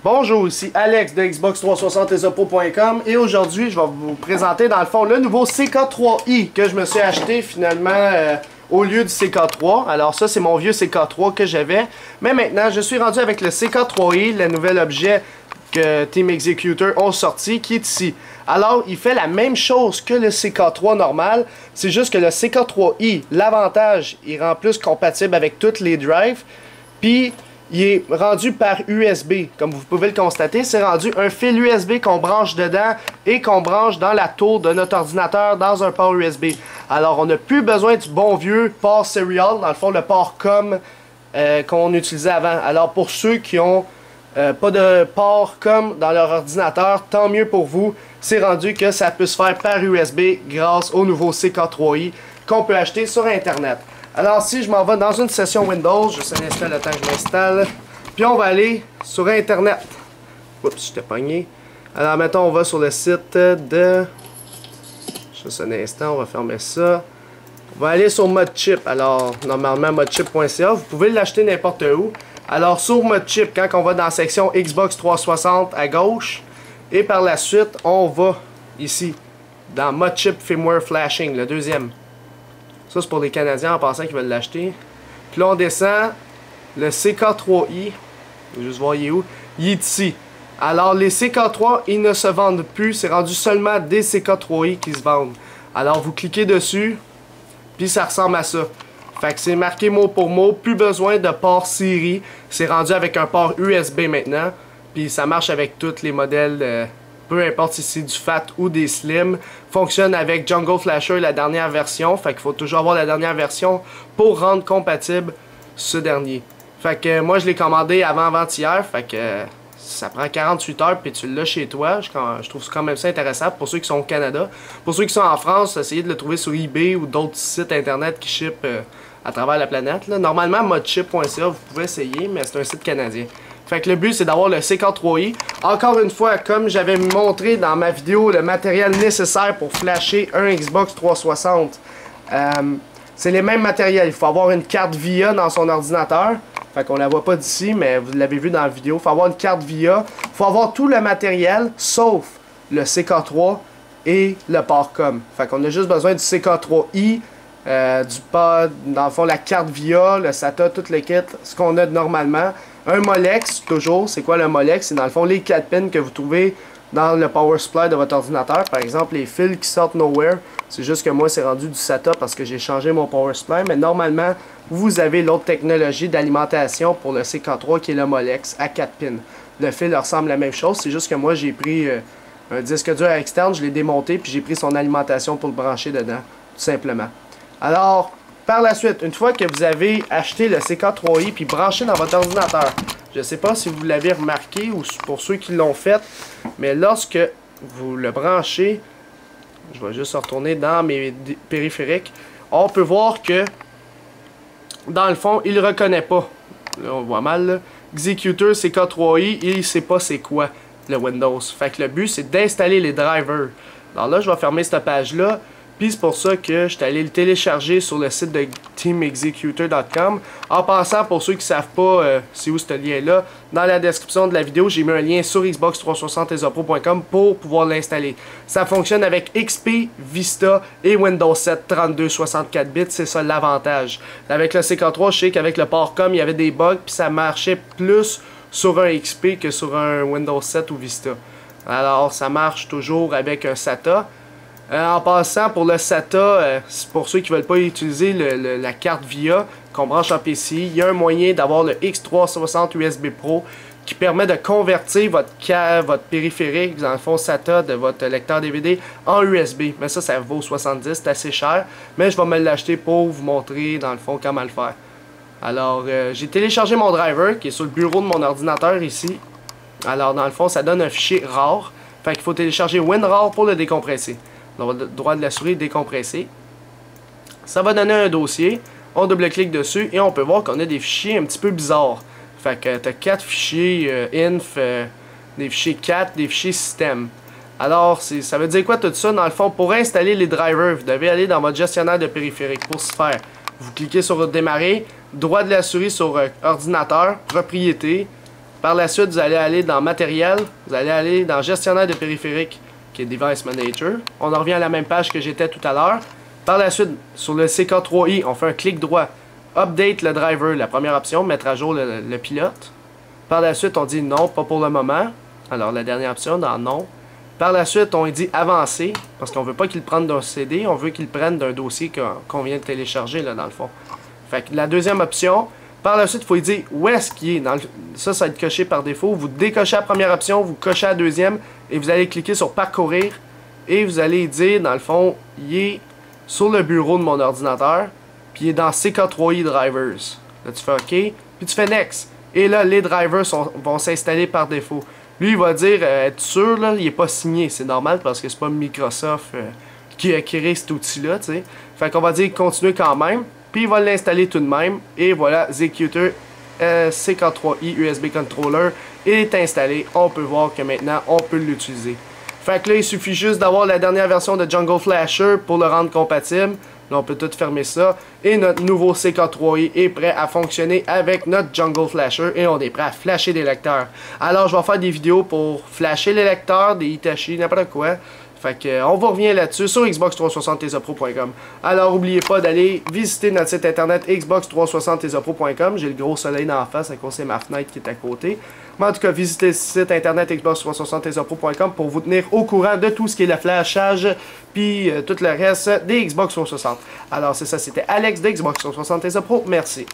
Bonjour, ici Alex de Xbox360esopo.com et aujourd'hui je vais vous présenter dans le fond le nouveau CK3i que je me suis acheté finalement au lieu du CK3. Alors ça c'est mon vieux CK3 que j'avais, mais maintenant je suis rendu avec le CK3i, le nouvel objet que Team Executor ont sorti qui est ici. Alors il fait la même chose que le CK3 normal, c'est juste que le CK3i, l'avantage, il rend plus compatible avec toutes les drives, puis il est rendu par USB, comme vous pouvez le constater, c'est rendu un fil USB qu'on branche dedans et qu'on branche dans la tour de notre ordinateur dans un port USB. Alors on n'a plus besoin du bon vieux port serial, dans le fond le port COM qu'on utilisait avant. Alors pour ceux qui ont pas de port COM dans leur ordinateur, tant mieux pour vous, c'est rendu que ça peut se faire par USB grâce au nouveau CK3i qu'on peut acheter sur internet. Alors si je m'en vais dans une session Windows, je installe le temps que je m'installe, puis on va aller sur internet. Oups, j'étais pogné. Alors mettons on va sur le site de... Juste un instant, on va fermer ça. On va aller sur Modchip. Alors normalement modchip.ca, vous pouvez l'acheter n'importe où. Alors sur Modchip, quand on va dans la section Xbox 360 à gauche, et par la suite on va ici, dans Modchip Firmware Flashing, le deuxième. Ça, c'est pour les Canadiens en passant qui veulent l'acheter. Puis là, on descend. Le CK3i. Je vais juste voir, il est où. Il est ici. Alors, les CK3, ils ne se vendent plus. C'est rendu seulement des CK3i qui se vendent. Alors, vous cliquez dessus. Puis ça ressemble à ça. Fait que c'est marqué mot pour mot. Plus besoin de port série. C'est rendu avec un port USB maintenant. Puis ça marche avec tous les modèles... peu importe si c'est du fat ou des slim, fonctionne avec Jungle Flasher, la dernière version. Fait qu'il faut toujours avoir la dernière version pour rendre compatible ce dernier. Fait que moi je l'ai commandé avant-hier. Fait que ça prend 48 heures puis tu l'as chez toi. Je trouve quand même ça intéressant pour ceux qui sont au Canada. Pour ceux qui sont en France, essayez de le trouver sur eBay ou d'autres sites internet qui shippent à travers la planète. Là. Normalement modchip.ca, vous pouvez essayer, mais c'est un site canadien. Fait que le but c'est d'avoir le CK3i. Encore une fois, comme j'avais montré dans ma vidéo, le matériel nécessaire pour flasher un Xbox 360. C'est les mêmes matériels. Il faut avoir une carte VIA dans son ordinateur. Fait qu'on la voit pas d'ici, mais vous l'avez vu dans la vidéo. Il faut avoir une carte VIA. Il faut avoir tout le matériel, sauf le CK3 et le port COM. Fait qu'on a juste besoin du CK3i, du pod, dans le fond la carte VIA, le SATA, tout le kit, ce qu'on a normalement. Un Molex, toujours. C'est quoi le Molex? C'est dans le fond les 4 pins que vous trouvez dans le power supply de votre ordinateur. Par exemple, les fils qui sortent nowhere. C'est juste que moi, c'est rendu du SATA parce que j'ai changé mon power supply. Mais normalement, vous avez l'autre technologie d'alimentation pour le CK3 qui est le Molex à 4 pins. Le fil ressemble à la même chose. C'est juste que moi, j'ai pris un disque dur externe, je l'ai démonté puis j'ai pris son alimentation pour le brancher dedans, tout simplement. Alors... Par la suite, une fois que vous avez acheté le CK3i puis branché dans votre ordinateur, je ne sais pas si vous l'avez remarqué ou pour ceux qui l'ont fait, mais lorsque vous le branchez, je vais juste retourner dans mes périphériques, on peut voir que dans le fond, il ne reconnaît pas. Là, on voit mal, là. Executor CK3i, il ne sait pas c'est quoi le Windows. Fait que le but, c'est d'installer les drivers. Alors là, je vais fermer cette page-là. Puis c'est pour ça que je suis allé le télécharger sur le site de teamexecutor.com. En passant, pour ceux qui ne savent pas c'est où ce lien-là, dans la description de la vidéo, j'ai mis un lien sur Xbox360esopo.com pour pouvoir l'installer. Ça fonctionne avec XP, Vista et Windows 7 32-64 bits, c'est ça l'avantage. Avec le CK3, je sais qu'avec le port COM, il y avait des bugs, puis ça marchait plus sur un XP que sur un Windows 7 ou Vista. Alors, ça marche toujours avec un SATA. En passant, pour le SATA, pour ceux qui ne veulent pas utiliser la carte VIA qu'on branche en PCI, il y a un moyen d'avoir le X360 USB Pro qui permet de convertir votre périphérique, dans le fond SATA de votre lecteur DVD, en USB. Mais ça vaut 70, c'est assez cher. Mais je vais me l'acheter pour vous montrer, dans le fond, comment le faire. Alors, j'ai téléchargé mon driver qui est sur le bureau de mon ordinateur ici. Alors, dans le fond, ça donne un fichier RAR. Fait qu'il faut télécharger WinRAR pour le décompresser. On va droit de la souris décompresser. Ça va donner un dossier. On double-clique dessus et on peut voir qu'on a des fichiers un petit peu bizarres. Fait que tu as 4 fichiers inf, des fichiers 4, des fichiers système. Alors, ça veut dire quoi tout ça? Dans le fond, pour installer les drivers, vous devez aller dans votre gestionnaire de périphériques. Pour ce faire, vous cliquez sur démarrer, droit de la souris sur ordinateur, propriété, Par la suite, vous allez aller dans Matériel, vous allez aller dans Gestionnaire de périphériques, qui est Device Manager. On en revient à la même page que j'étais tout à l'heure. Par la suite, sur le CK3i, on fait un clic droit. Update le driver, la première option, mettre à jour le pilote. Par la suite, on dit non, pas pour le moment. Alors, la dernière option, dans non. Par la suite, on dit avancer, parce qu'on ne veut pas qu'il prenne d'un CD, on veut qu'il prenne d'un dossier qu'on vient de télécharger, là, dans le fond. Fait que la deuxième option, par la suite, il faut lui dire où est-ce qu'il est. Ça va être coché par défaut. Vous décochez la première option, vous cochez la deuxième, et vous allez cliquer sur parcourir, et vous allez dire, dans le fond, il est sur le bureau de mon ordinateur, puis il est dans CK3i Drivers. Là, tu fais OK, puis tu fais Next. Et là, les drivers vont s'installer par défaut. Lui, il va dire, être sûr, là, il n'est pas signé. C'est normal parce que c'est pas Microsoft qui a créé cet outil-là, tu sais. Fait qu'on va dire continuer quand même. Puis il va l'installer tout de même. Et voilà, Executor CK3i USB Controller est installé. On peut voir que maintenant, on peut l'utiliser. Fait que là, il suffit juste d'avoir la dernière version de Jungle Flasher pour le rendre compatible. Là, on peut tout fermer ça. Et notre nouveau CK3i est prêt à fonctionner avec notre Jungle Flasher. Et on est prêt à flasher des lecteurs. Alors, je vais faire des vidéos pour flasher les lecteurs, des Hitachi, n'importe quoi. Fait que, on va revenir là-dessus sur xbox360tesapro.com. Alors, n'oubliez pas d'aller visiter notre site internet xbox360tesapro.com. J'ai le gros soleil dans la face à cause de ma fenêtre qui est à côté. Mais en tout cas, visitez le site internet xbox360tesapro.com pour vous tenir au courant de tout ce qui est le flashage puis tout le reste des Xbox 360. Alors, c'est ça, c'était Alex de Xbox 360 Tesapro. Merci.